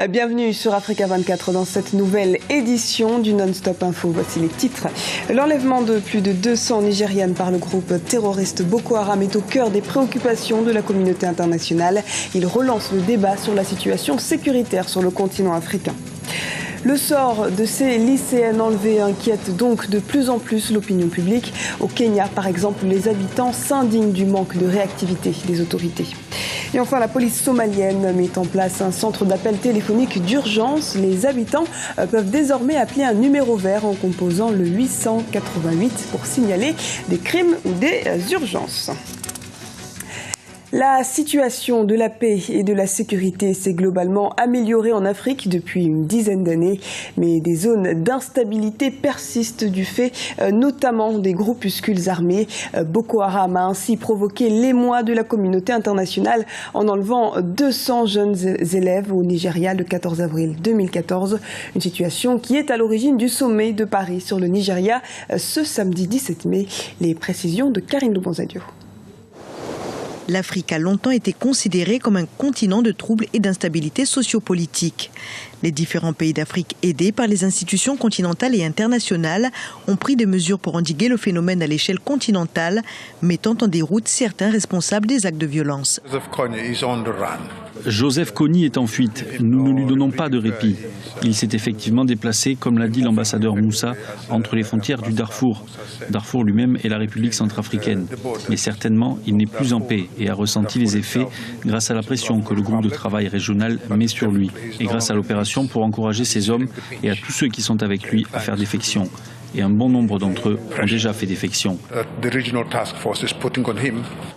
Bienvenue sur Africa 24 dans cette nouvelle édition du Non-Stop Info. Voici les titres. L'enlèvement de plus de 200 Nigérianes par le groupe terroriste Boko Haram est au cœur des préoccupations de la communauté internationale. Il relance le débat sur la situation sécuritaire sur le continent africain. Le sort de ces lycéennes enlevées inquiète donc de plus en plus l'opinion publique. Au Kenya, par exemple, les habitants s'indignent du manque de réactivité des autorités. Et enfin, la police somalienne met en place un centre d'appel téléphonique d'urgence. Les habitants peuvent désormais appeler un numéro vert en composant le 888 pour signaler des crimes ou des urgences. La situation de la paix et de la sécurité s'est globalement améliorée en Afrique depuis une dizaine d'années, mais des zones d'instabilité persistent du fait notamment des groupuscules armés. Boko Haram a ainsi provoqué l'émoi de la communauté internationale en enlevant 200 jeunes élèves au Nigeria le 14 avril 2014, une situation qui est à l'origine du sommet de Paris sur le Nigeria ce samedi 17 mai. Les précisions de Karine Loubanzadio. L'Afrique a longtemps été considérée comme un continent de troubles et d'instabilité sociopolitique. Les différents pays d'Afrique, aidés par les institutions continentales et internationales, ont pris des mesures pour endiguer le phénomène à l'échelle continentale, mettant en déroute certains responsables des actes de violence. Joseph Kony est en fuite. Nous ne lui donnons pas de répit. Il s'est effectivement déplacé, comme l'a dit l'ambassadeur Moussa, entre les frontières du Darfour. Darfour lui-même est la République centrafricaine. Mais certainement, il n'est plus en paix et a ressenti les effets grâce à la pression que le groupe de travail régional met sur lui et grâce à l'opération pour encourager ces hommes et à tous ceux qui sont avec lui à faire défection. Et un bon nombre d'entre eux ont déjà fait défection.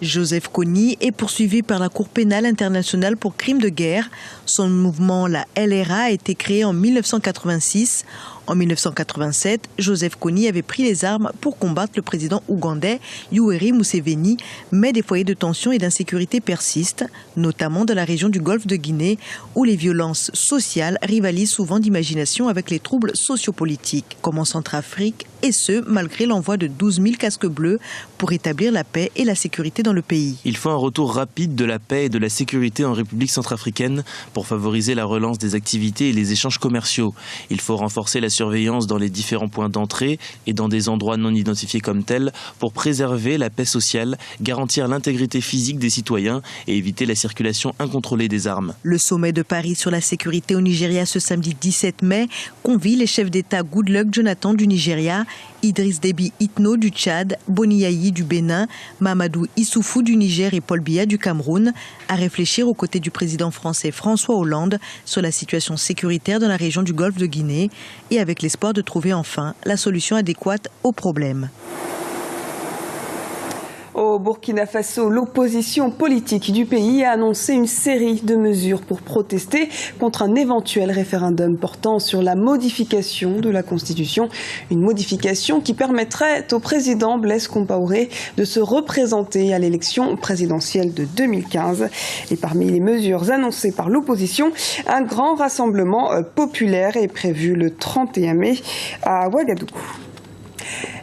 Joseph Kony est poursuivi par la Cour pénale internationale pour crimes de guerre. Son mouvement, la LRA, a été créé en 1986. En 1987, Joseph Kony avait pris les armes pour combattre le président ougandais Yoweri Museveni, mais des foyers de tension et d'insécurité persistent, notamment dans la région du Golfe de Guinée, où les violences sociales rivalisent souvent d'imagination avec les troubles sociopolitiques, comme en Centrafrique, et ce, malgré l'envoi de 12 000 casques bleus pour établir la paix et la sécurité dans le pays. Il faut un retour rapide de la paix et de la sécurité en République centrafricaine pour favoriser la relance des activités et les échanges commerciaux. Il faut renforcer la surveillance dans les différents points d'entrée et dans des endroits non identifiés comme tels pour préserver la paix sociale, garantir l'intégrité physique des citoyens et éviter la circulation incontrôlée des armes. Le sommet de Paris sur la sécurité au Nigeria ce samedi 17 mai convie les chefs d'État Goodluck Jonathan du Nigeria, Idriss Déby Itno du Tchad, Boni Yayi du Bénin, Mamadou Issoufou du Niger et Paul Biya du Cameroun à réfléchir aux côtés du président français François Hollande sur la situation sécuritaire dans la région du Golfe de Guinée et avec l'espoir de trouver enfin la solution adéquate au problème. Au Burkina Faso, l'opposition politique du pays a annoncé une série de mesures pour protester contre un éventuel référendum portant sur la modification de la Constitution. Une modification qui permettrait au président Blaise Compaoré de se représenter à l'élection présidentielle de 2015. Et parmi les mesures annoncées par l'opposition, un grand rassemblement populaire est prévu le 31 mai à Ouagadougou.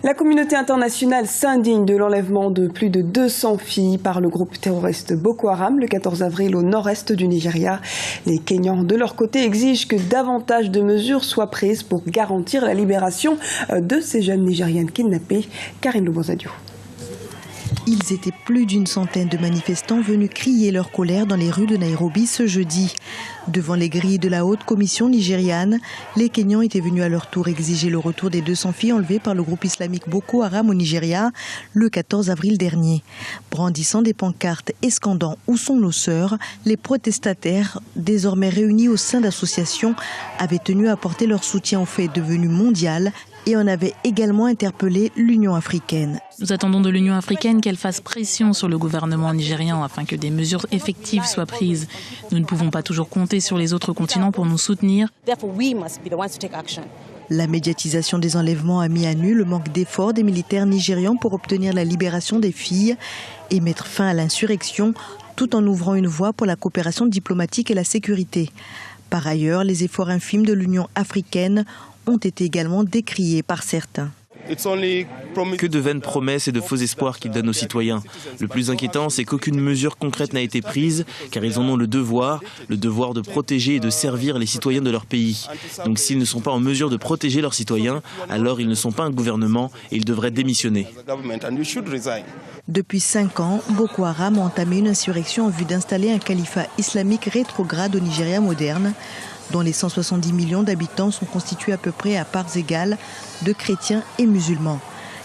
La communauté internationale s'indigne de l'enlèvement de plus de 200 filles par le groupe terroriste Boko Haram le 14 avril au nord-est du Nigeria. Les Kenyans, de leur côté, exigent que davantage de mesures soient prises pour garantir la libération de ces jeunes Nigériennes kidnappées. Karine Loubanzadio. Ils étaient plus d'une centaine de manifestants venus crier leur colère dans les rues de Nairobi ce jeudi. Devant les grilles de la haute commission nigériane, les Kenyans étaient venus à leur tour exiger le retour des 200 filles enlevées par le groupe islamique Boko Haram au Nigeria le 14 avril dernier. Brandissant des pancartes et scandant « Où sont nos sœurs ?», les protestataires, désormais réunis au sein d'associations, avaient tenu à apporter leur soutien au fait devenu mondial et en avait également interpellé l'Union africaine. Nous attendons de l'Union africaine qu'elle fasse pression sur le gouvernement nigérian afin que des mesures effectives soient prises. Nous ne pouvons pas toujours compter sur les autres continents pour nous soutenir. La médiatisation des enlèvements a mis à nu le manque d'efforts des militaires nigérians pour obtenir la libération des filles et mettre fin à l'insurrection, tout en ouvrant une voie pour la coopération diplomatique et la sécurité. Par ailleurs, les efforts infimes de l'Union africaine ont été également décriés par certains. Que de vaines promesses et de faux espoirs qu'ils donnent aux citoyens. Le plus inquiétant, c'est qu'aucune mesure concrète n'a été prise, car ils en ont le devoir de protéger et de servir les citoyens de leur pays. Donc s'ils ne sont pas en mesure de protéger leurs citoyens, alors ils ne sont pas un gouvernement et ils devraient démissionner. Depuis 5 ans, Boko Haram a entamé une insurrection en vue d'installer un califat islamique rétrograde au Nigeria moderne, dont les 170 millions d'habitants sont constitués à peu près à parts égales de chrétiens et musulmans.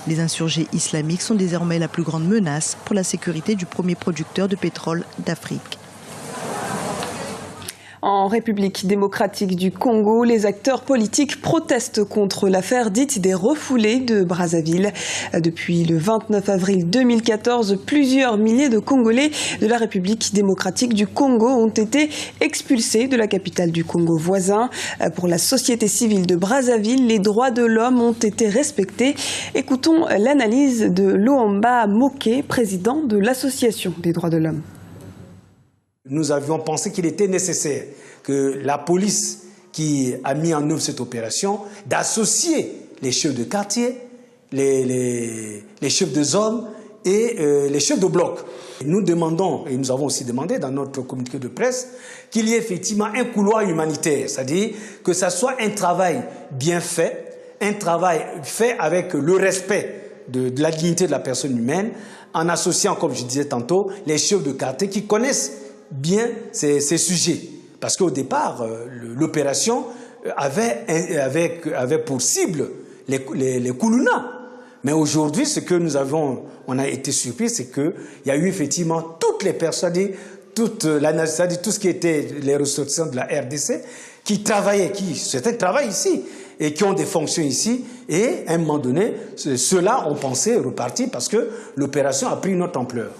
Les insurgés islamiques sont désormais la plus grande menace pour la sécurité du premier producteur de pétrole d'Afrique. En République démocratique du Congo, les acteurs politiques protestent contre l'affaire dite des refoulés de Brazzaville. Depuis le 29 avril 2014, plusieurs milliers de Congolais de la République démocratique du Congo ont été expulsés de la capitale du Congo voisin. Pour la société civile de Brazzaville, les droits de l'homme ont été respectés. Écoutons l'analyse de Lohamba Moké, président de l'Association des droits de l'homme. Nous avions pensé qu'il était nécessaire que la police qui a mis en œuvre cette opération, d'associer les chefs de quartier, les chefs de zone et les chefs de bloc. Nous demandons, et nous avons aussi demandé dans notre communiqué de presse, qu'il y ait effectivement un couloir humanitaire, c'est-à-dire que ça soit un travail bien fait, un travail fait avec le respect de la dignité de la personne humaine, en associant, comme je disais tantôt, les chefs de quartier qui connaissent bien ces sujets. Parce qu'au départ, l'opération avait pour cible les Koulouna. Mais aujourd'hui, ce que on a été surpris, c'est qu'il y a eu effectivement toutes les personnes, tout ce qui était les ressortissants de la RDC, qui travaillaient, certains travaillent ici, et qui ont des fonctions ici, et à un moment donné, ceux-là ont pensé repartir parce que l'opération a pris une autre ampleur.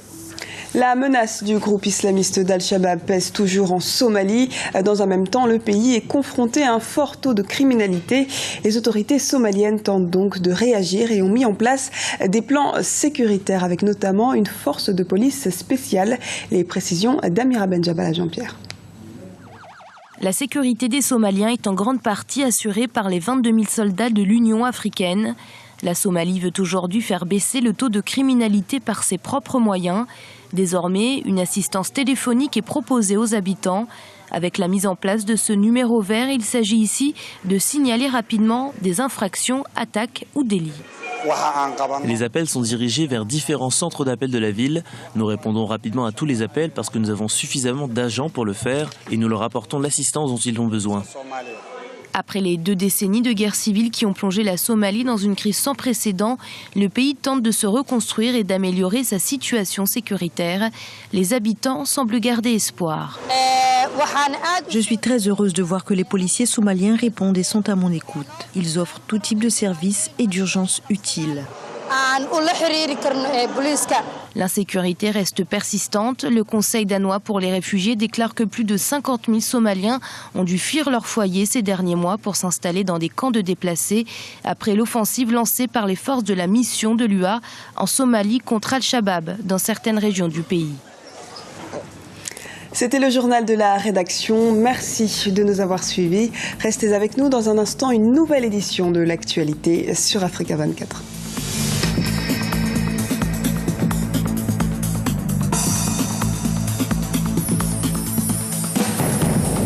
La menace du groupe islamiste d'Al-Shabaab pèse toujours en Somalie. Dans un même temps, le pays est confronté à un fort taux de criminalité. Les autorités somaliennes tentent donc de réagir et ont mis en place des plans sécuritaires avec notamment une force de police spéciale. Les précisions d'Amira Benjabal à Jean-Pierre. La sécurité des Somaliens est en grande partie assurée par les 22 000 soldats de l'Union africaine. La Somalie veut aujourd'hui faire baisser le taux de criminalité par ses propres moyens. Désormais, une assistance téléphonique est proposée aux habitants. Avec la mise en place de ce numéro vert, il s'agit ici de signaler rapidement des infractions, attaques ou délits. Les appels sont dirigés vers différents centres d'appel de la ville. Nous répondons rapidement à tous les appels parce que nous avons suffisamment d'agents pour le faire et nous leur apportons l'assistance dont ils ont besoin. Après les 2 décennies de guerre civile qui ont plongé la Somalie dans une crise sans précédent, le pays tente de se reconstruire et d'améliorer sa situation sécuritaire. Les habitants semblent garder espoir. Je suis très heureuse de voir que les policiers somaliens répondent et sont à mon écoute. Ils offrent tout type de services et d'urgence utiles. L'insécurité reste persistante. Le Conseil danois pour les réfugiés déclare que plus de 50 000 Somaliens ont dû fuir leur foyer ces derniers mois pour s'installer dans des camps de déplacés après l'offensive lancée par les forces de la mission de l'UA en Somalie contre Al-Shabaab dans certaines régions du pays. C'était le journal de la rédaction. Merci de nous avoir suivis. Restez avec nous dans un instant, une nouvelle édition de l'actualité sur Africa 24.